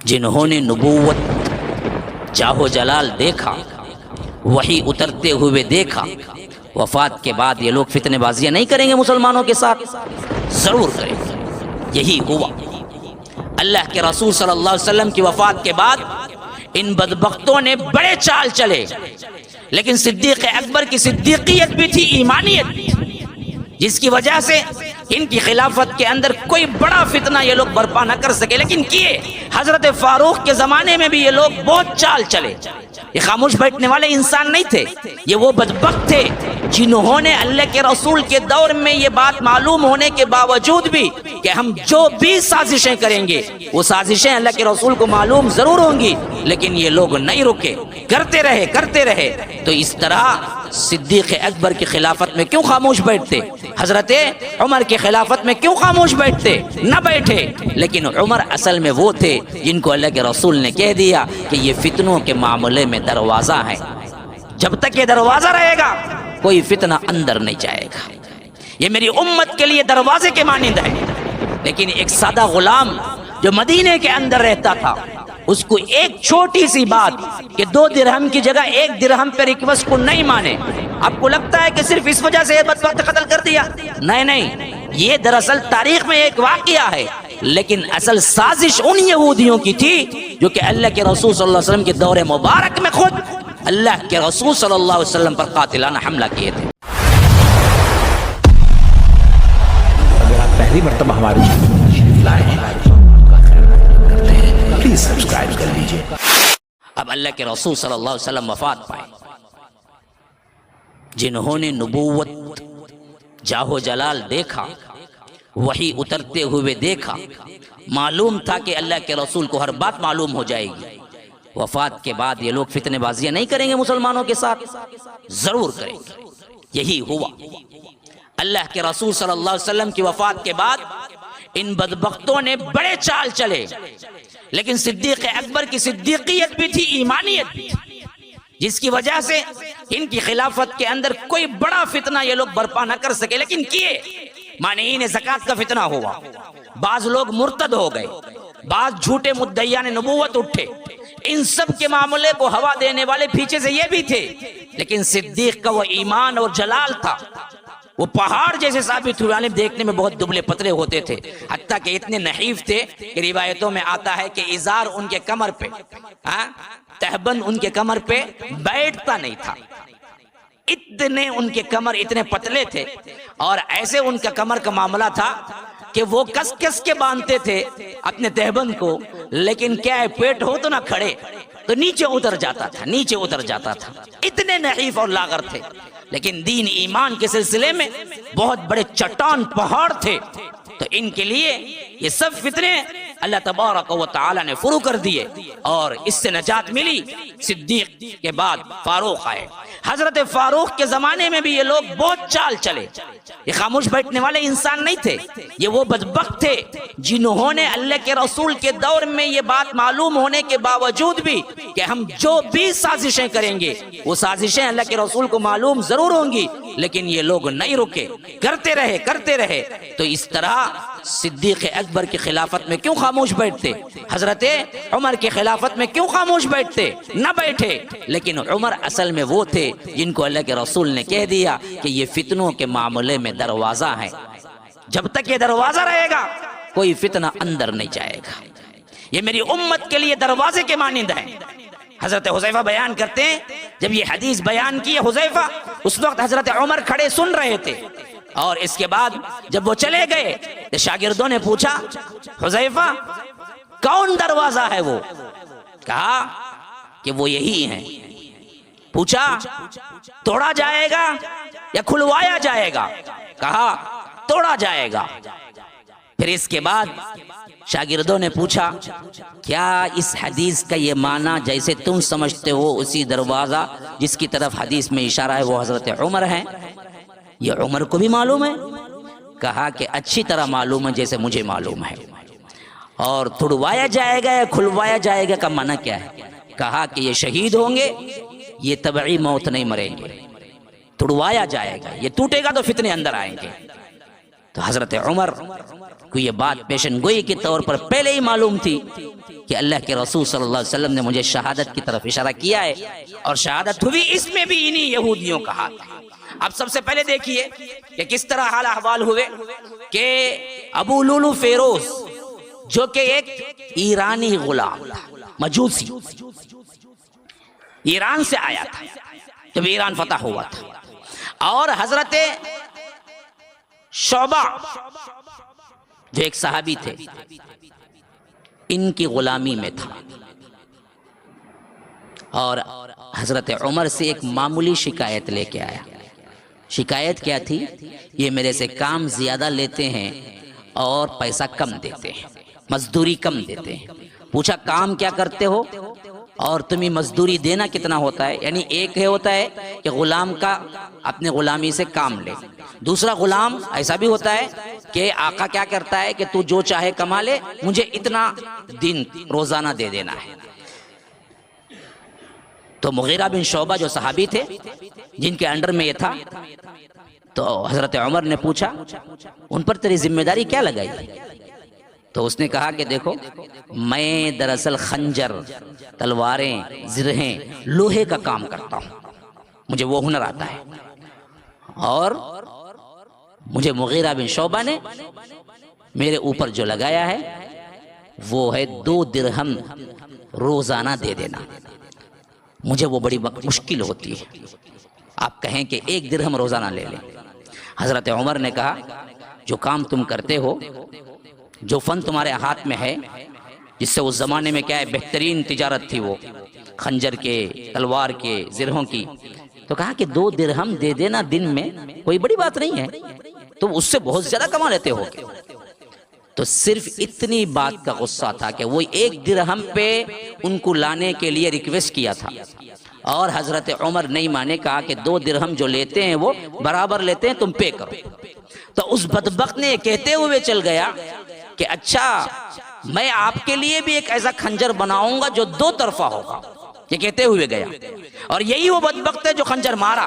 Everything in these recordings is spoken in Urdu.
جنہوں نے نبوت جاہو جلال دیکھا، وحی اترتے ہوئے دیکھا، وفات کے بعد یہ لوگ فتنے بازیاں نہیں کریں گے مسلمانوں کے ساتھ، ضرور کریں گے۔ یہی ہوا۔ اللہ کے رسول صلی اللہ علیہ وسلم کی وفات کے بعد ان بدبختوں نے بڑے چال چلے، لیکن صدیق اکبر کی صدیقیت بھی تھی، ایمانیت بھی تھی، جس کی وجہ سے ان کی خلافت کے اندر کوئی بڑا فتنہ یہ لوگ برپا نہ کر سکے، لیکن کیے۔ حضرت فاروق کے زمانے میں بھی یہ لوگ بہت چال چلے۔ یہ خاموش بیٹھنے والے انسان نہیں تھے، یہ وہ بدبخت تھے جنہوں نے اللہ کے رسول کے دور میں یہ بات معلوم ہونے کے باوجود بھی کہ ہم جو بھی سازشیں کریں گے وہ سازشیں اللہ کے رسول کو معلوم ضرور ہوں گی، لیکن یہ لوگ نہیں رکے، کرتے رہے۔ تو اس طرح صدیق اکبر کی خلافت میں کیوں خاموش بیٹھتے؟ حضرت عمر کی خلافت میں کیوں خاموش بیٹھتے؟ نہ بیٹھے۔ لیکن عمر اصل میں وہ تھے جن کو اللہ کے رسول نے کہہ دیا کہ یہ فتنوں کے معاملے میں دروازہ ہے، جب تک یہ دروازہ رہے گا کوئی فتنہ اندر نہیں جائے گا، یہ میری امت کے لیے دروازے کے مانند ہے۔ لیکن ایک سادہ غلام جو مدینے کے اندر رہتا تھا، اس کو ایک چھوٹی سی بات کہ 2 درہم کی جگہ 1 درہم پہ ریکویسٹ کو نہیں مانے، آپ کو لگتا ہے کہ صرف اس وجہ سے یہ بدبخت قتل کر دیا؟ نہیں، یہ دراصل تاریخ میں ایک واقعہ ہے، لیکن اصل سازش ان یہودیوں کی تھی جو کہ اللہ کے رسول صلی اللہ علیہ وسلم کے دور مبارک میں خود اللہ کے رسول صلی اللہ علیہ وسلم پر قاتلانہ حملہ کیے تھے۔ اگر آپ پہلی مرتبہ ہمارے چینل لائے ہیں پلیز سبسکرائب کر لیجئے۔ اب اللہ کے رسول صلی اللہ علیہ وسلم وفات پائے، جنہوں نے نبوت جاہو جلال دیکھا، وحی اترتے ہوئے دیکھا، معلوم تھا کہ اللہ کے رسول کو ہر بات معلوم ہو جائے گی، وفات کے بعد یہ لوگ فتنے بازیاں نہیں کریں گے مسلمانوں کے ساتھ، ضرور کریں گے۔ یہی ہوا۔ اللہ کے رسول صلی اللہ علیہ وسلم کی وفات کے بعد ان بدبختوں نے بڑے چال چلے، لیکن صدیق اکبر کی صدیقیت بھی تھی، ایمانیت بھی تھی، جس کی وجہ سے ان کی خلافت کے اندر کوئی بڑا فتنہ یہ لوگ برپا نہ کر سکے، لیکن کیے۔ مانعین زکوٰۃ کا فتنہ ہوا، بعض لوگ مرتد ہو گئے، بعض جھوٹے مدعیان نبوت اٹھے، ان سب کے معاملے کو ہوا دینے والے پیچھے سے یہ بھی تھے، لیکن صدیق کا وہ ایمان اور جلال تھا، وہ پہاڑ جیسے ثابت ہوئے۔ عالم دیکھنے میں بہت دبلے پتلے ہوتے تھے، حتیٰ کہ اتنے نحیف تھے کہ روایتوں میں آتا ہے کہ ازار ان کے کمر پہ، تہبند ان کے کمر پہ بیٹھتا نہیں تھا، اتنے ان کے کمر اتنے پتلے تھے، اور ایسے ان کا کمر کا معاملہ تھا کہ وہ کس کس کے باندھتے تھے اپنے تہبند کو، لیکن کیا ہے پیٹ ہو تو نہ کھڑے تو نیچے اتر جاتا تھا، اتنے نحیف اور لاغر تھے، لیکن دین ایمان کے سلسلے میں بہت بڑے چٹان پہاڑ تھے۔ تو ان کے لیے یہ سب فتنے اللہ تبارک و تعالی نے فرو کر دیے، اور اس سے نجات ملی۔ صدیق کے بعد فاروق آئے، حضرت فاروق کے زمانے میں بھی یہ لوگ بہت چال چلے، یہ خاموش بیٹھنے والے انسان نہیں تھے، یہ وہ بدبخت تھے جنہوں نے اللہ کے رسول کے دور میں یہ بات معلوم ہونے کے باوجود بھی کہ ہم جو بھی سازشیں کریں گے وہ سازشیں اللہ کے رسول کو معلوم ضرور ہوں گی، لیکن یہ لوگ نہیں رکے، کرتے رہے۔ تو اس طرح صدیق اکبر کی خلافت میں کیوں خاموش بیٹھتے؟ حضرت عمر کی خلافت میں کیوں خاموش بیٹھتے؟ نہ بیٹھے۔ لیکن عمر اصل میں وہ تھے جن کو اللہ کے رسول نے کہہ دیا کہ یہ فتنوں کے معاملے میں دروازہ ہے، جب تک یہ دروازہ رہے گا کوئی فتنہ اندر نہیں جائے گا، یہ میری امت کے لیے دروازے کے مانند ہے۔ حضرت حذیفہ بیان کرتے ہیں، جب یہ حدیث بیان کی حذیفہ، اس وقت حضرت عمر کھڑے سن رہے تھے، اور اس کے بعد جب وہ چلے گئے تو شاگردوں نے پوچھا حذیفہ کون دروازہ ہے وہ؟ کہا کہ وہ یہی ہے۔ پوچھا توڑا جائے گا یا کھلوایا جائے گا؟ کہا توڑا جائے گا۔ پھر اس کے بعد شاگردوں نے پوچھا کیا اس حدیث کا یہ معنی جیسے تم سمجھتے ہو اسی دروازہ جس کی طرف حدیث میں اشارہ ہے وہ حضرت عمر ہے، یہ عمر کو بھی معلوم ہے؟ کہا کہ اچھی طرح معلوم ہے جیسے مجھے معلوم ہے۔ اور توڑوایا جائے گا یا کھلوایا جائے گا کا معنی کیا ہے؟ کہا کہ یہ شہید ہوں گے، یہ طبعی موت نہیں مریں گے، توڑوایا جائے گا، یہ ٹوٹے گا تو فتنے اندر آئیں گے۔ تو حضرت عمر کو یہ بات پیشن گوئی کے طور پر پہلے ہی معلوم تھی کہ اللہ کے رسول صلی اللہ علیہ وسلم نے مجھے شہادت کی طرف اشارہ کیا ہے، اور شہادت ہوئی اس میں بھی انہی یہودیوں کا ہاتھ ہے۔ اب سب سے پہلے دیکھیے کہ کس طرح حال احوال ہوئے کہ ابو لولو فیروز جو کہ ایک ایرانی غلام تھا، مجوسی، ایران سے آیا تھا جب ایران فتح ہوا تھا، اور حضرت شعبہ جو ایک صحابی تھے ان کی غلامی میں تھا، اور حضرت عمر سے ایک معمولی شکایت لے کے آیا۔ شکایت کیا تھی؟ یہ میرے سے کام زیادہ لیتے ہیں اور پیسہ کم دیتے ہیں، مزدوری کم دیتے ہیں۔ پوچھا کام کیا کرتے ہو اور تمہیں مزدوری دینا کتنا ہوتا ہے؟ یعنی ایک ہے ہوتا ہے کہ غلام کا اپنے غلامی سے کام لے، دوسرا غلام ایسا بھی ہوتا ہے کہ آقا کیا کرتا ہے کہ تو جو چاہے کما لے، مجھے اتنا دن روزانہ دے دینا ہے۔ تو مغیرہ بن شعبہ جو صحابی تھے جن کے انڈر میں یہ تھا، تو حضرت عمر نے پوچھا ان پر تیری ذمہ داری کیا لگائی؟ تو اس نے کہا کہ دیکھو میں دراصل خنجر، تلواریں، زرہیں، لوہے کا کام کرتا ہوں، مجھے وہ ہنر آتا ہے، اور مجھے مغیرہ بن شعبہ نے میرے اوپر جو لگایا ہے وہ ہے 2 درہم روزانہ دے دینا۔ مجھے وہ بڑی مشکل ہوتی ہے، آپ کہیں کہ 1 درہم روزانہ لے لیں۔ حضرت عمر نے کہا جو کام تم کرتے ہو، جو فن تمہارے ہاتھ میں ہے، جس سے اس زمانے میں کیا ہے بہترین تجارت تھی، وہ خنجر کے، تلوار کے، زرہوں کی، تو کہا کہ 2 درہم دے دینا دن میں کوئی بڑی بات نہیں ہے، تم اس سے بہت زیادہ کما لیتے ہو۔ تو صرف اتنی بات کا غصہ تھا کہ وہ 1 درہم پہ ان کو لانے کے لیے ریکویسٹ کیا تھا، اور حضرت عمر نہیں مانے، کہا کہ 2 درہم جو لیتے ہیں وہ برابر لیتے ہیں، تم پے کرو۔ تو اس بدبخت نے یہ کہتے ہوئے چل گیا کہ اچھا میں آپ کے لیے بھی ایک ایسا خنجر بناؤں گا جو 2 طرفہ ہوگا، یہ کہتے ہوئے گیا، اور یہی وہ بدبخت ہے جو خنجر مارا،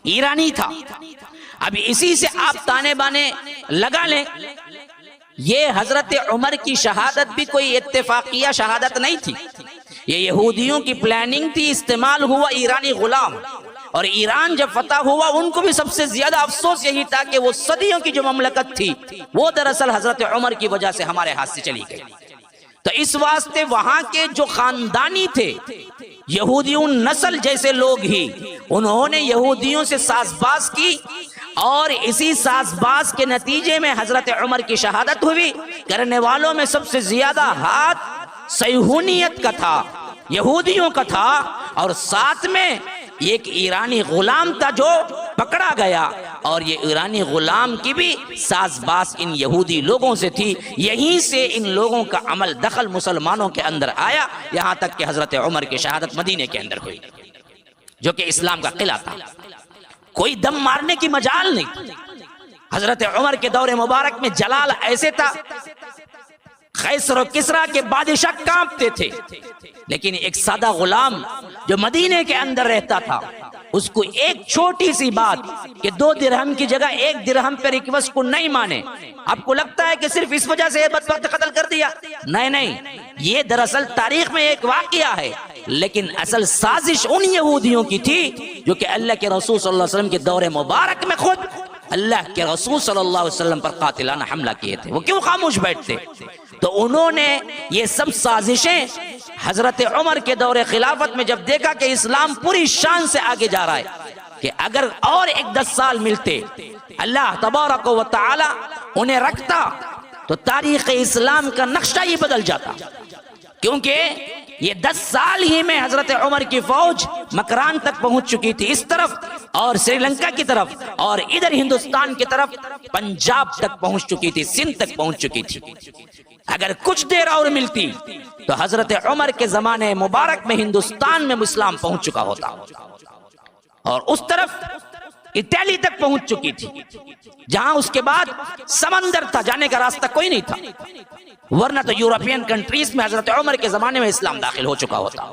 ایرانی تھا۔ اب اسی سے آپ تانے بانے لگا لیں، یہ حضرت عمر کی شہادت بھی کوئی اتفاقیہ شہادت نہیں تھی، یہ یہودیوں کی پلاننگ تھی، استعمال ہوا ایرانی غلام، اور ایران جب فتح ہوا ان کو بھی سب سے زیادہ افسوس یہی تھا کہ وہ صدیوں کی جو مملکت تھی وہ دراصل حضرت عمر کی وجہ سے ہمارے ہاتھ سے چلی گئی۔ تو اس واسطے وہاں کے جو خاندانی تھے، یہودیوں نسل جیسے لوگ ہی، انہوں نے یہودیوں سے ساز باز کی، اور اسی ساز باز کے نتیجے میں حضرت عمر کی شہادت ہوئی۔ کرنے والوں میں سب سے زیادہ ہاتھ صہیونیت کا تھا، یہودیوں کا تھا، اور ساتھ میں ایک ایرانی غلام تھا جو پکڑا گیا، اور یہ ایرانی غلام کی بھی ساز باز ان یہودی لوگوں سے تھی۔ یہیں سے ان لوگوں کا عمل دخل مسلمانوں کے اندر آیا، یہاں تک کہ حضرت عمر کی شہادت مدینے کے اندر ہوئی، جو کہ اسلام کا قلعہ تھا، کوئی دم مارنے کی مجال نہیں۔ حضرت عمر کے دور مبارک میں جلال ایسے تھا، قیصر و کسریٰ کے بادشاہ کانپتے تھے، لیکن ایک سادہ غلام جو مدینے کے اندر رہتا تھا، اس کو ایک چھوٹی سی بات کہ 2 درہم کی جگہ 1 درہم پہ ریکویسٹ کو نہیں مانے۔ آپ کو لگتا ہے کہ صرف اس وجہ سے یہ بدبخت قتل کر دیا؟ نہیں، یہ دراصل تاریخ میں ایک واقعہ ہے، لیکن اصل سازش ان یہودیوں کی تھی جو کہ اللہ کے رسول صلی اللہ علیہ وسلم کے دور مبارک میں خود اللہ کے رسول صلی اللہ علیہ وسلم پر قاتلانہ حملہ کیے تھے۔ وہ کیوں خاموش بیٹھتے؟ تو انہوں نے یہ سب سازشیں حضرت عمر کے دور خلافت میں جب دیکھا کہ اسلام پوری شان سے آگے جا رہا ہے، کہ اگر اور 10 سال ملتے اللہ تبارک و تعالی انہیں رکھتا تو تاریخ اسلام کا نقشہ ہی بدل جاتا، کیونکہ یہ 10 سال ہی میں حضرت عمر کی فوج مکران تک پہنچ چکی تھی اس طرف، اور سری لنکا کی طرف، اور ادھر ہندوستان کی طرف پنجاب تک پہنچ چکی تھی، سندھ تک پہنچ چکی تھی۔ اگر کچھ دیر اور ملتی تو حضرت عمر کے زمانے مبارک میں ہندوستان میں اسلام پہنچ چکا ہوتا، اور اس طرف اٹلی تک پہنچ چکی تھی، جہاں اس کے بعد سمندر تھا، جانے کا راستہ کوئی نہیں تھا، ورنہ تو یورپین کنٹریز میں حضرت عمر کے زمانے میں اسلام داخل ہو چکا ہوتا۔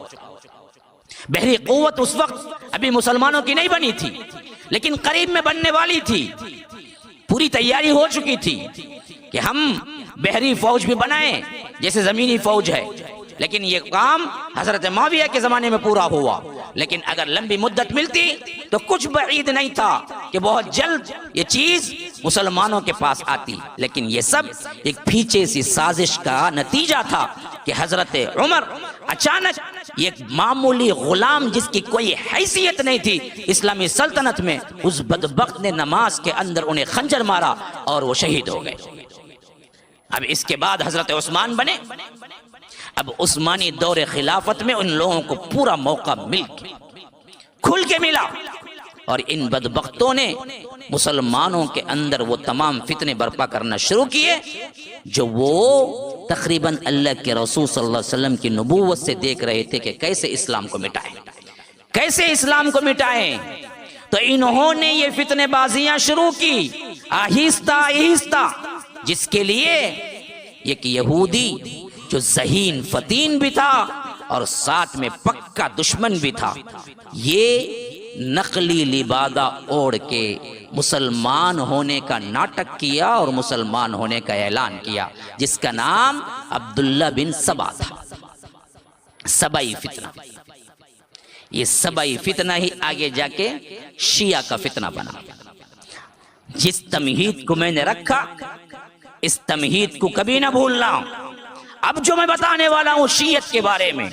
بحری قوت اس وقت ابھی مسلمانوں کی نہیں بنی تھی، لیکن قریب میں بننے والی تھی۔ پوری تیاری ہو چکی تھی کہ ہم بحری فوج بھی بنائیں جیسے زمینی فوج ہے، لیکن یہ کام حضرت معاویہ کے زمانے میں پورا ہوا، لیکن اگر لمبی مدت ملتی تو کچھ بعید نہیں تھا کہ بہت جلد یہ چیز مسلمانوں کے پاس آتی، لیکن یہ سب ایک پیچھے سی سازش کا نتیجہ تھا کہ حضرت عمر اچانک ایک معمولی غلام جس کی کوئی حیثیت نہیں تھی اسلامی سلطنت میں، اس بدبخت نے نماز کے اندر انہیں خنجر مارا اور وہ شہید ہو گئے۔ اب اس کے بعد حضرت عثمان بنے۔ اب عثمانی دور خلافت میں ان لوگوں کو پورا موقع کھل کے ملا، اور ان بدبختوں نے مسلمانوں کے اندر وہ تمام فتنے برپا کرنا شروع کیے جو وہ تقریباً اللہ کے رسول صلی اللہ علیہ وسلم کی نبوت سے دیکھ رہے تھے کہ کیسے اسلام کو مٹائیں، کیسے اسلام کو مٹائیں۔ تو انہوں نے یہ فتنے بازیاں شروع کی آہستہ آہستہ، جس کے لیے ایک یہودی جو ذہین فتین بھی تھا اور ساتھ میں پکا دشمن بھی تھا، یہ نقلی لبادہ اوڑھ کے مسلمان ہونے کا ناٹک کیا اور مسلمان ہونے کا اعلان کیا، جس کا نام عبداللہ بن سبا تھا۔ سبائی فتنہ، یہ سبائی فتنہ ہی آگے جا کے شیعہ کا فتنہ بنا۔ جس تمہید کو میں نے رکھا، اس تمہید کو کبھی نہ بھولنا۔ اب جو میں بتانے والا ہوں شیعت کے بارے میں،